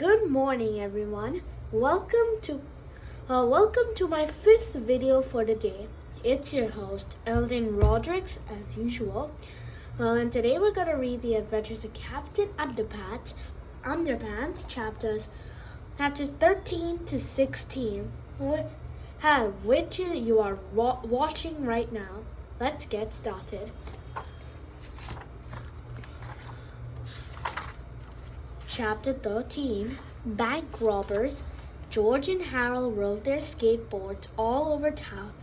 Good morning, everyone. Welcome to my fifth video for the day. It's your host, Eldon Rodriguez, as usual. And today we're gonna read the Adventures of Captain Underpants chapters 13 to 16, which you are watching right now. Let's get started. Chapter 13, Bank Robbers. George and Harold rode their skateboards all over town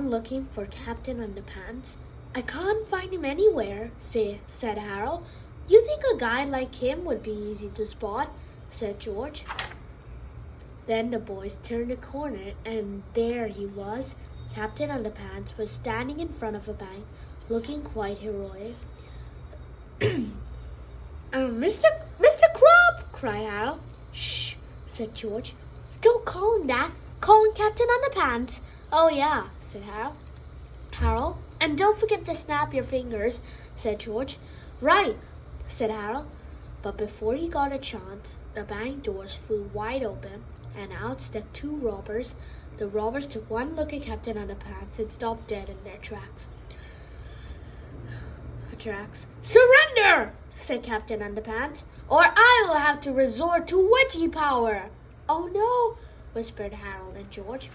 looking for Captain Underpants. I can't find him anywhere, said Harold. You think a guy like him would be easy to spot, said George. Then the boys turned a corner and there he was. Captain Underpants was standing in front of a bank, looking quite heroic. Mr. Crop! cried Harold. Shh, said George. Don't call him that. Call him Captain Underpants. Oh, yeah, said Harold. And don't forget to snap your fingers, said George. Right, said Harold. But before he got a chance, the bank doors flew wide open, and out stepped two robbers. The robbers took one look at Captain Underpants and stopped dead in their tracks. Surrender! said Captain Underpants, or I will have to resort to wedgie power. Oh no, whispered Harold and George.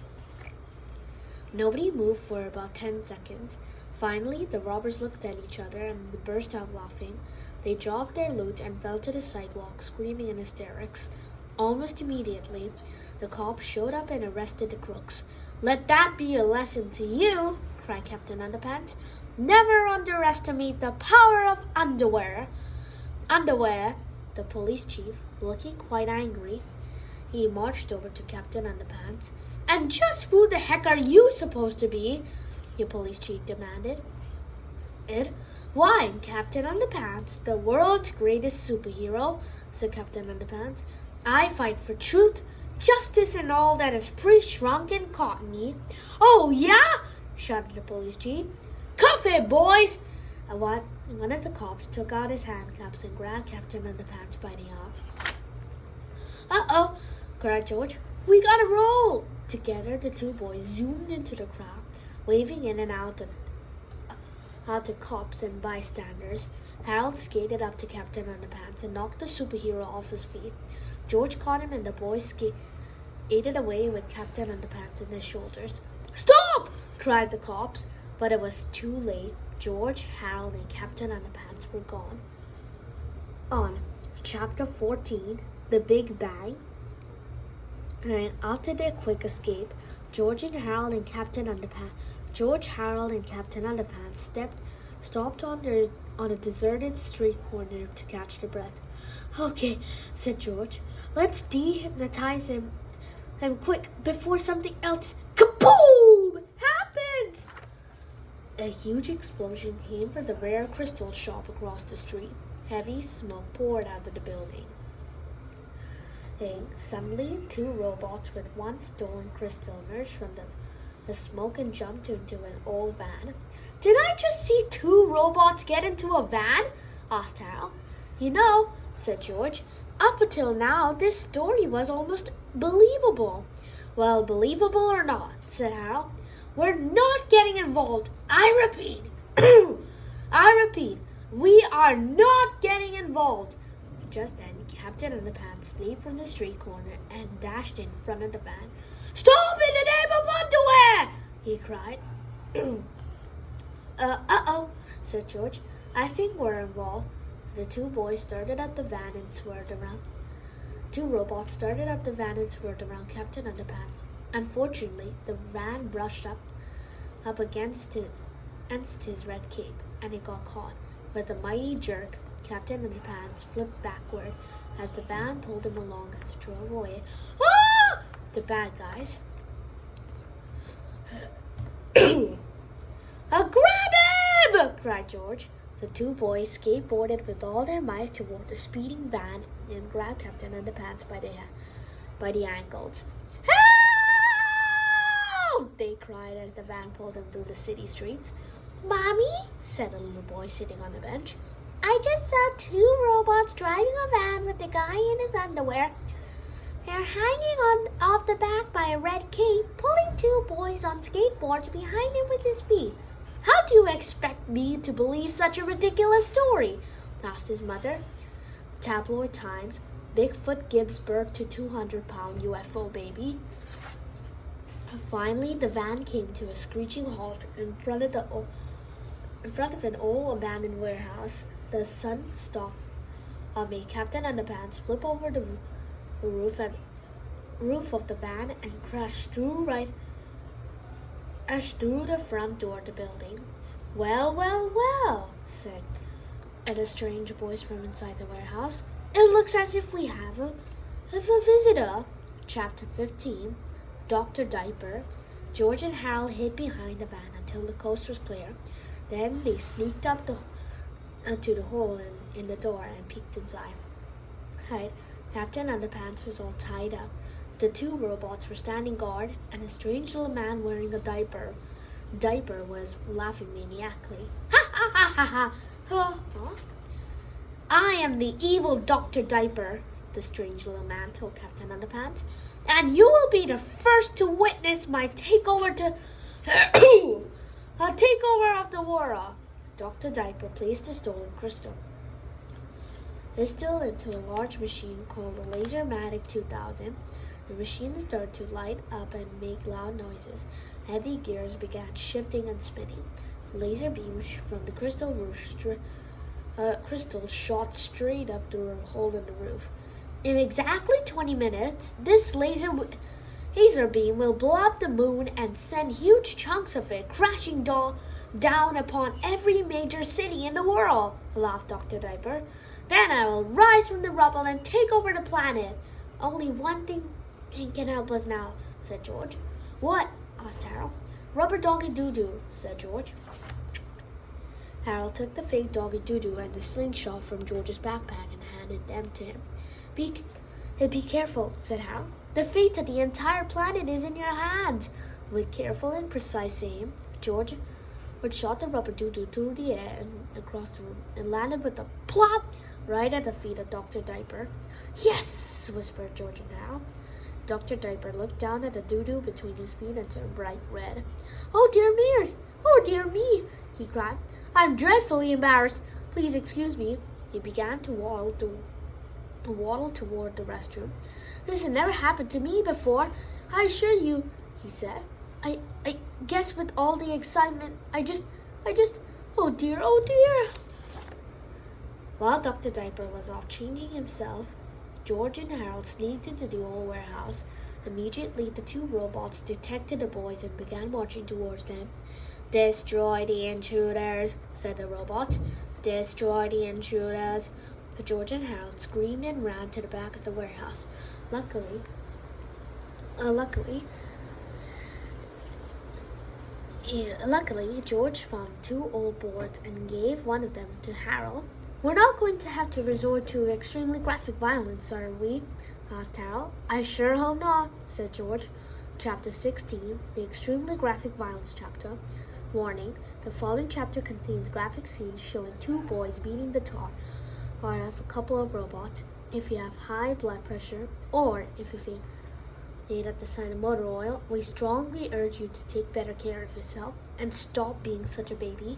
Nobody moved for about 10 seconds. Finally, the robbers looked at each other and burst out laughing. They dropped their loot and fell to the sidewalk, screaming in hysterics. Almost immediately, the cops showed up and arrested the crooks. Let that be a lesson to you, cried Captain Underpants. Never underestimate the power of underwear. Underwear, the police chief, looking quite angry. He marched over to Captain Underpants. And just who the heck are you supposed to be? The police chief demanded. Why, I'm Captain Underpants, the world's greatest superhero, said Captain Underpants. I fight for truth, justice, and all that is pre-shrunk and cottony. Oh, yeah? Shouted the police chief. Cuff it, boys! One of the cops took out his handcuffs and grabbed Captain Underpants by the arm. Uh-oh, cried George. We gotta roll! Together, the two boys zoomed into the crowd, waving in and out to cops and bystanders. Harold skated up to Captain Underpants and knocked the superhero off his feet. George caught him and the boys skated away with Captain Underpants in his shoulders. Stop! cried the cops, but it was too late. George, Harold, and Captain Underpants were gone. On Chapter 14, The Big Bang. And after their quick escape, George, Harold, and Captain Underpants stopped on a deserted street corner to catch their breath. Okay, said George. Let's dehypnotize him quick before something else kaboom happens. A huge explosion came from the rare crystal shop across the street. Heavy smoke poured out of the building. Suddenly, two robots with one stolen crystal emerged from the smoke and jumped into an old van. Did I just see two robots get into a van? Asked Harold. You know, said George, up until now, this story was almost believable. Well, believable or not, said Harold, we're not getting involved. I repeat, we are not getting involved. Just then, Captain Underpants leaped from the street corner and dashed in front of the van. Stop in the name of underwear! He cried. Uh-oh, said George. I think we're involved. The two boys started up the van and swerved around. Two robots started up the van and swerved around Captain Underpants. Unfortunately, the van brushed up against his red cape, and it got caught. With a mighty jerk, Captain Underpants flipped backward as the van pulled him along as it drove away. Ah! The bad guys. Grab him! cried George. The two boys skateboarded with all their might toward the speeding van and grabbed Captain Underpants by the ankles. Help! They cried as the van pulled them through the city streets. Mommy, said a little boy sitting on the bench. I just saw two robots driving a van with a guy in his underwear. They're hanging on off the back by a red cape, pulling two boys on skateboards behind him with his feet. How do you expect me to believe such a ridiculous story? Asked his mother. Tabloid Times. Bigfoot gives birth to 200-pound UFO baby. Finally, the van came to a screeching halt in front of an old abandoned warehouse. The sun stopped made Captain Underpants flip over the roof of the van and crashed through the front door of the building. Well, said a strange voice from inside the warehouse. It looks as if we have a visitor. Chapter 15. Dr. Diaper. George and Harold hid behind the van until the coast was clear. Then they sneaked up to the hole in the door and peeked inside. Captain Underpants was all tied up. The two robots were standing guard, and a strange little man wearing a diaper was laughing maniacally. Ha ha ha ha ha! Huh? I am the evil Dr. Diaper, the strange little man told Captain Underpants, and you will be the first to witness my takeover of the world. Dr. Diaper placed the stolen crystal into a large machine called the Lasermatic 2000. The machine started to light up and make loud noises. Heavy gears began shifting and spinning. Laser beams from the crystal shot straight up through a hole in the roof. In exactly 20 minutes, this laser beam will blow up the moon and send huge chunks of it crashing down upon every major city in the world, laughed Dr. Diaper. Then I will rise from the rubble and take over the planet. Only one thing can help us now, said George. What? Asked Harold. Rubber doggy doo-doo, said George. Harold took the fake doggy doo-doo and the slingshot from George's backpack and handed them to him. Be careful, said Harold. The fate of the entire planet is in your hands. With careful and precise aim, George shot the rubber doo-doo through the air and across the room and landed with a plop right at the feet of Dr. Diaper. Yes, whispered George and Harold. Dr. Diaper looked down at the doo-doo between his feet and turned bright red. Oh dear me, he cried. I'm dreadfully embarrassed. Please excuse me. He began to waddle toward the restroom. This has never happened to me before, I assure you, he said. I guess with all the excitement, I just, oh dear. While Dr. Diaper was off changing himself, George and Harold sneaked into the old warehouse. Immediately, the two robots detected the boys and began marching towards them. Destroy the intruders, said the robot. Destroy the intruders. George and Harold screamed and ran to the back of the warehouse. Luckily, George found two old boards and gave one of them to Harold. We're not going to have to resort to extremely graphic violence, are we? Asked Harold. I sure hope not, said George. Chapter 16, the extremely graphic violence chapter. Warning, the following chapter contains graphic scenes showing two boys beating the tar out of a couple of robots. If you have high blood pressure or if you faint at the sight of motor oil, we strongly urge you to take better care of yourself and stop being such a baby.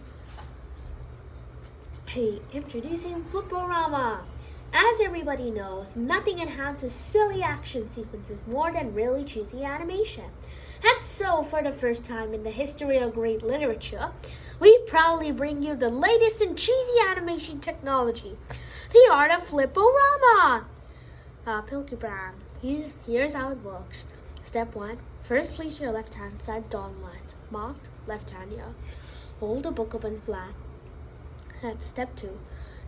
Hey, introducing Flipporama! As everybody knows, nothing enhances silly action sequences more than really cheesy animation. And so, for the first time in the history of great literature, we proudly bring you the latest in cheesy animation technology, the art of Flipporama! Pilkey here's how it works. Step 1. First, place your left hand side dotted lines, marked left hand here. Hold the book open flat. At step 2,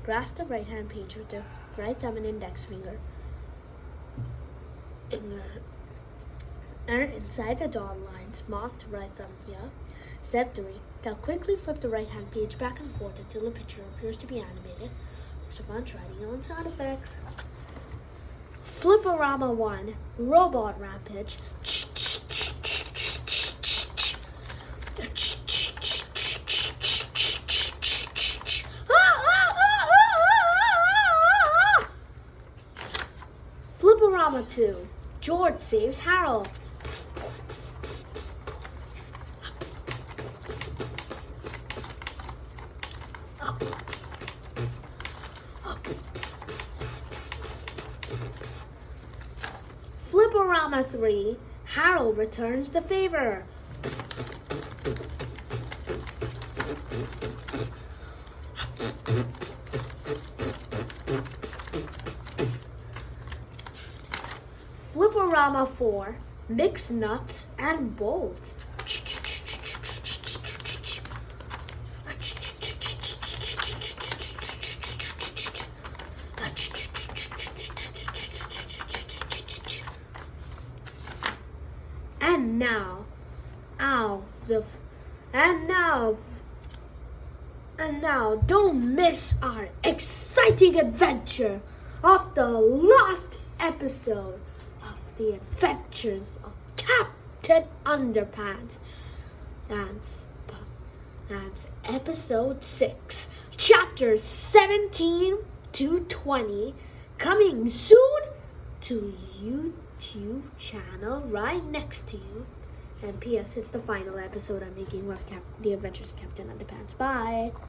grasp the right hand page with the right thumb and index finger. Inside the dotted lines, marked right thumb here. Step 3, now quickly flip the right hand page back and forth until the picture appears to be animated. So fun trying your own sound effects. Flipporama 1, Robot Rampage. Flipperama 2. George saves Harold. Flipperama 3. Harold returns the favor. Flipperama 4. Mix nuts and bolts. And now, don't miss our exciting adventure of the last episode of the Adventures of Captain Underpants. That's episode 6, chapters 17 to 20, coming soon to YouTube channel right next to you. And P.S. It's the final episode I'm making of The Adventures of Captain Underpants. Bye.